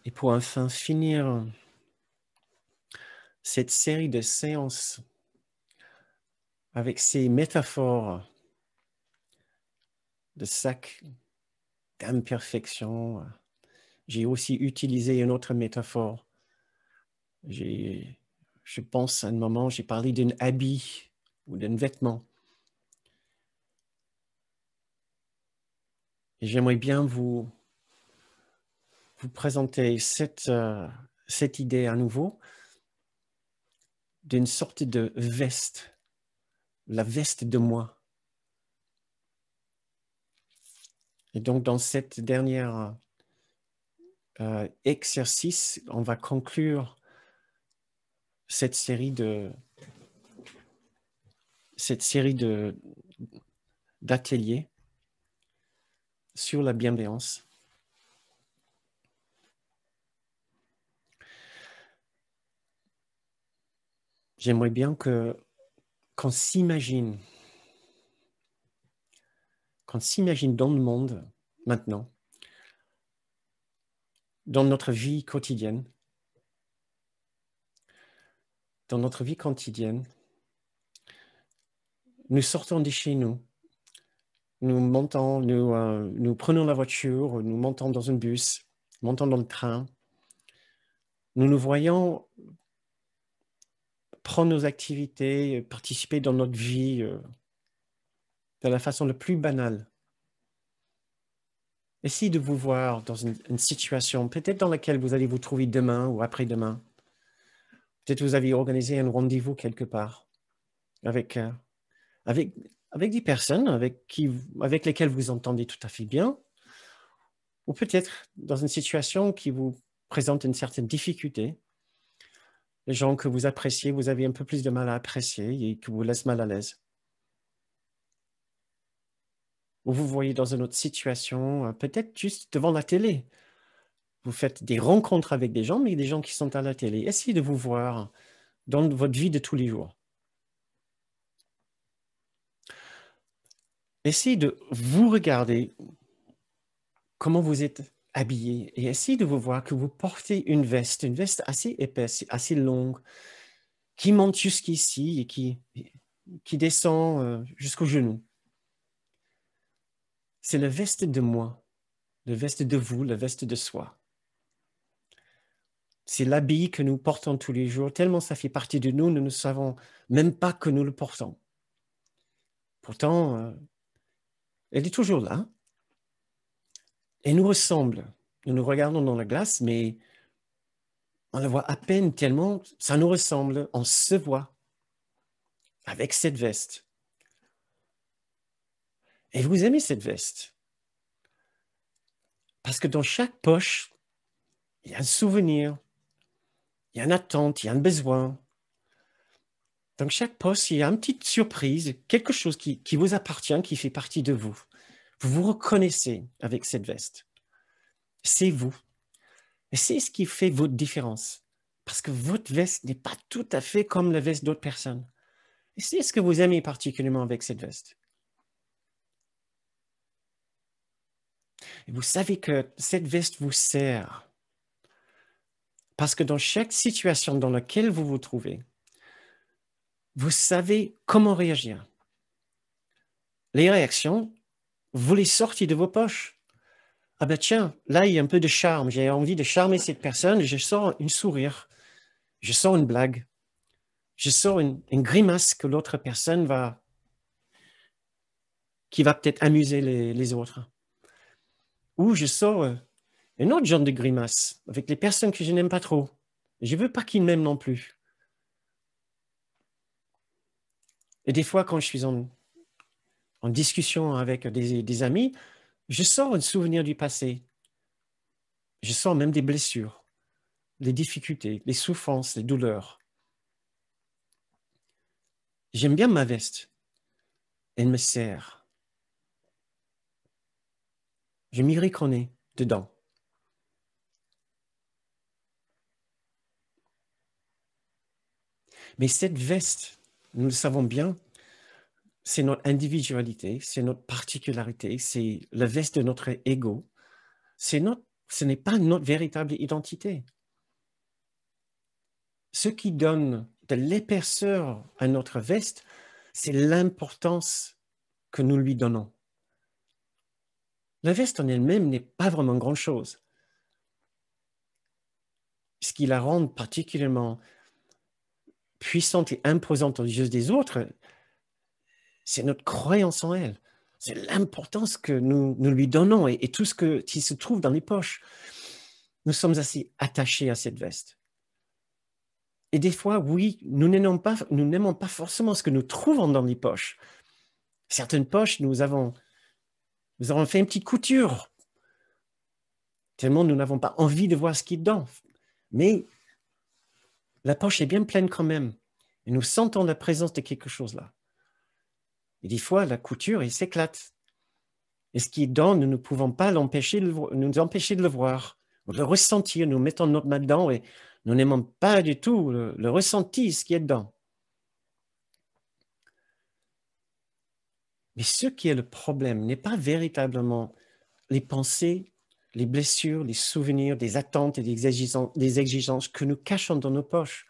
Et pour enfin finir cette série de séances avec ces métaphores de sac d'imperfection, j'ai aussi utilisé une autre métaphore. Je pense à un moment, j'ai parlé d'un habit ou d'un vêtement. Et j'aimerais bien vous présenter cette idée à nouveau d'une sorte de veste, la veste de moi. Et donc, dans cette dernière exercice, on va conclure cette série d'ateliers sur la bienveillance. J'aimerais bien qu'on s'imagine dans le monde maintenant, dans notre vie quotidienne, nous sortons de chez nous, nous prenons la voiture, nous montons dans un bus, montons dans le train, nous nous voyons prendre nos activités, participer dans notre vie de la façon la plus banale. Essayez de vous voir dans une situation peut-être dans laquelle vous allez vous trouver demain ou après-demain. Peut-être vous avez organisé un rendez-vous quelque part avec des personnes avec lesquelles vous entendez tout à fait bien, ou peut-être dans une situation qui vous présente une certaine difficulté. Les gens que vous appréciez, vous avez un peu plus de mal à apprécier et qui vous laissent mal à l'aise. Ou vous voyez dans une autre situation, peut-être juste devant la télé. Vous faites des rencontres avec des gens, mais des gens qui sont à la télé. Essayez de vous voir dans votre vie de tous les jours. Essayez de vous regarder comment vous êtes habillé et essayez de vous voir que vous portez une veste assez épaisse, assez longue, qui monte jusqu'ici et qui descend jusqu'au genou. C'est la veste de moi, la veste de vous, la veste de soi. C'est l'habit que nous portons tous les jours, tellement ça fait partie de nous, nous ne savons même pas que nous le portons. Pourtant, elle est toujours là. Elle nous ressemble. Nous nous regardons dans la glace, mais on la voit à peine tellement ça nous ressemble. On se voit avec cette veste. Et vous aimez cette veste. Parce que dans chaque poche, il y a un souvenir, il y a une attente, il y a un besoin. Dans chaque poche, il y a une petite surprise, quelque chose qui vous appartient, qui fait partie de vous. Vous vous reconnaissez avec cette veste. C'est vous. Et c'est ce qui fait votre différence. Parce que votre veste n'est pas tout à fait comme la veste d'autres personnes. Et c'est ce que vous aimez particulièrement avec cette veste. Et vous savez que cette veste vous sert. Parce que dans chaque situation dans laquelle vous vous trouvez, vous savez comment réagir. Les réactions, vous les sortez de vos poches. Ah ben tiens, là il y a un peu de charme, j'ai envie de charmer cette personne, je sors un sourire, je sors une blague, je sors une grimace que l'autre personne qui va peut-être amuser les autres. Ou je sors un autre genre de grimace avec les personnes que je n'aime pas trop. Je ne veux pas qu'ils m'aiment non plus. Et des fois, quand je suis en discussion avec des amis, je sors un souvenir du passé. Je sors même des blessures, les difficultés, les souffrances, les douleurs. J'aime bien ma veste. Elle me sert. Je m'y reconnais dedans. Mais cette veste, nous le savons bien, c'est notre individualité, c'est notre particularité, c'est la veste de notre ego, c'est notre Ce n'est pas notre véritable identité. Ce qui donne de l'épaisseur à notre veste, c'est l'importance que nous lui donnons. La veste en elle-même n'est pas vraiment grand-chose. Ce qui la rend particulièrement puissante et imposante aux yeux des autres, c'est notre croyance en elle. C'est l'importance que nous lui donnons et tout ce qui se trouve dans les poches. Nous sommes assez attachés à cette veste. Et des fois, oui, nous n'aimons pas forcément ce que nous trouvons dans les poches. Certaines poches, nous avons fait une petite couture, tellement nous n'avons pas envie de voir ce qui est dedans. Mais la poche est bien pleine quand même. Et nous sentons la présence de quelque chose là. Et des fois, la couture, elle s'éclate. Et ce qui est dedans, nous ne pouvons pas nous empêcher de le voir, ou de le ressentir. Nous mettons notre main dedans et nous n'aimons pas du tout le ressenti, ce qui est dedans. Mais ce qui est le problème n'est pas véritablement les pensées, les blessures, les souvenirs, des attentes et des exigences que nous cachons dans nos poches.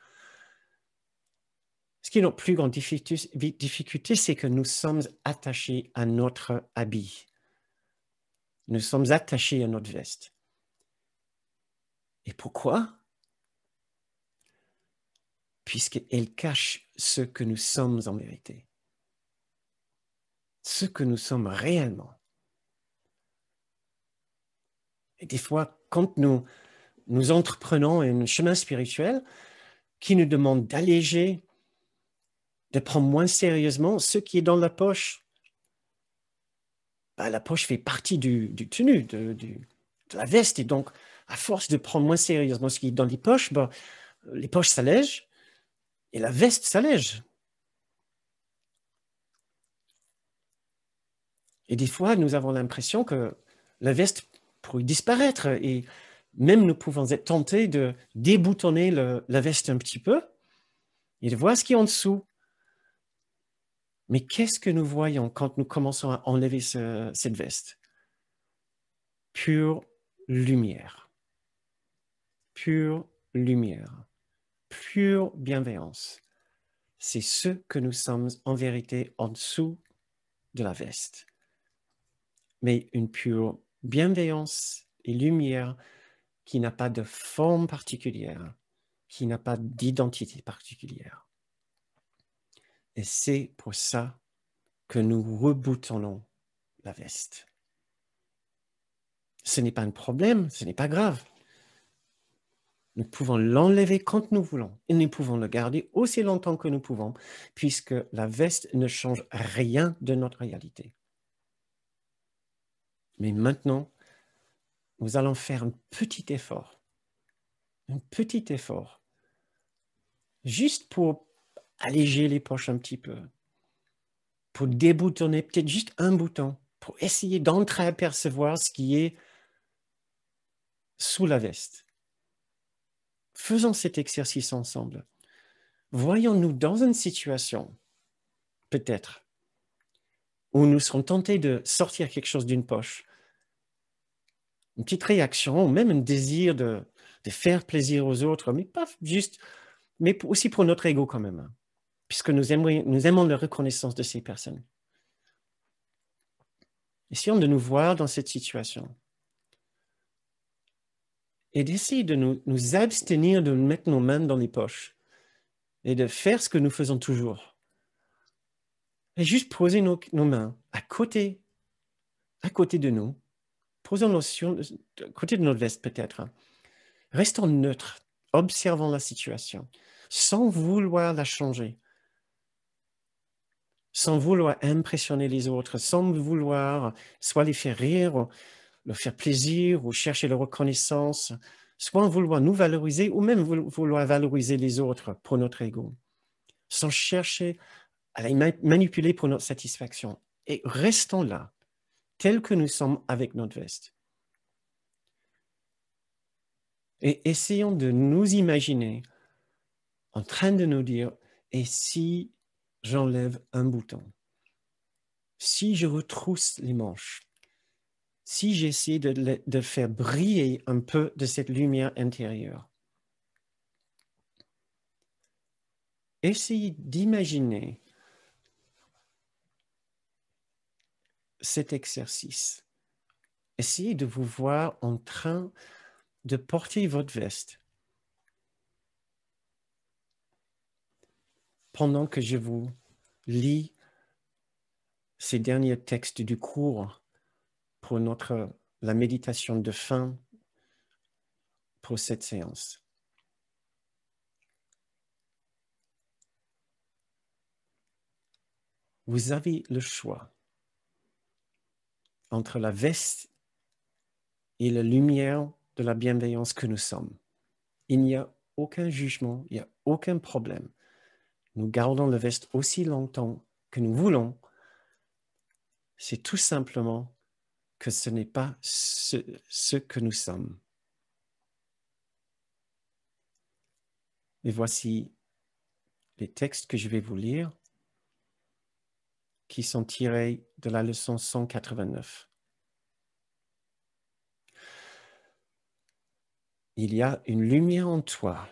Ce qui est notre plus grande difficulté, c'est que nous sommes attachés à notre habit. Nous sommes attachés à notre veste. Et pourquoi? Puisqu'elle cache ce que nous sommes en vérité. Ce que nous sommes réellement. Et des fois, quand nous entreprenons un chemin spirituel qui nous demande d'alléger, de prendre moins sérieusement ce qui est dans la poche, la poche fait partie du tenue, de la veste. Et donc, à force de prendre moins sérieusement ce qui est dans les poches s'allègent et la veste s'allège. Et des fois, nous avons l'impression que la veste pourrait disparaître. Et même nous pouvons être tentés de déboutonner la veste un petit peu et de voir ce qui est en dessous. Mais qu'est-ce que nous voyons quand nous commençons à enlever cette veste? Pure lumière. Pure lumière. Pure bienveillance. C'est ce que nous sommes en vérité en dessous de la veste. Mais une pure bienveillance et lumière qui n'a pas de forme particulière, qui n'a pas d'identité particulière. Et c'est pour ça que nous reboutonnons la veste. Ce n'est pas un problème, ce n'est pas grave. Nous pouvons l'enlever quand nous voulons et nous pouvons le garder aussi longtemps que nous pouvons, puisque la veste ne change rien de notre réalité. Mais maintenant, nous allons faire un petit effort, juste pour alléger les poches un petit peu, pour déboutonner peut-être juste un bouton, pour essayer d'entreapercevoir ce qui est sous la veste. Faisons cet exercice ensemble. Voyons-nous dans une situation, peut-être, où nous serons tentés de sortir quelque chose d'une poche, une petite réaction, ou même un désir de faire plaisir aux autres, mais pas juste, mais aussi pour notre ego quand même, puisque nous aimons la reconnaissance de ces personnes. Essayons de nous voir dans cette situation et d'essayer de nous abstenir de mettre nos mains dans les poches et de faire ce que nous faisons toujours. Et juste poser nos mains à côté de nous, posons-nos à côté de notre veste peut-être. Restons neutres, observons la situation, sans vouloir la changer, sans vouloir impressionner les autres, sans vouloir soit les faire rire, leur faire plaisir ou chercher leur reconnaissance, soit vouloir nous valoriser ou même vouloir valoriser les autres pour notre ego, sans chercher à les manipuler pour notre satisfaction. Et restons là, tels que nous sommes avec notre veste. Et essayons de nous imaginer en train de nous dire, et si j'enlève un bouton? Si je retrousse les manches? si j'essaie de faire briller un peu de cette lumière intérieure, essayez d'imaginer cet exercice. Essayez de vous voir en train de porter votre veste pendant que je vous lis ces derniers textes du cours pour la méditation de fin pour cette séance. Vous avez le choix entre la veste et la lumière de la bienveillance que nous sommes. Il n'y a aucun jugement, il n'y a aucun problème. Nous gardons la veste aussi longtemps que nous voulons. C'est tout simplement que ce n'est pas ce que nous sommes. Et voici les textes que je vais vous lire qui sont tirés de la leçon 189. Il y a une lumière en toi,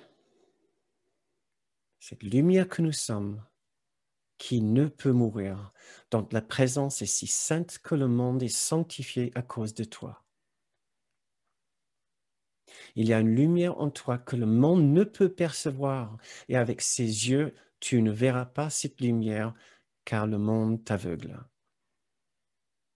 cette lumière que nous sommes, qui ne peut mourir, dont la présence est si sainte que le monde est sanctifié à cause de toi. Il y a une lumière en toi que le monde ne peut percevoir, et avec ses yeux, tu ne verras pas cette lumière, car le monde t'aveugle.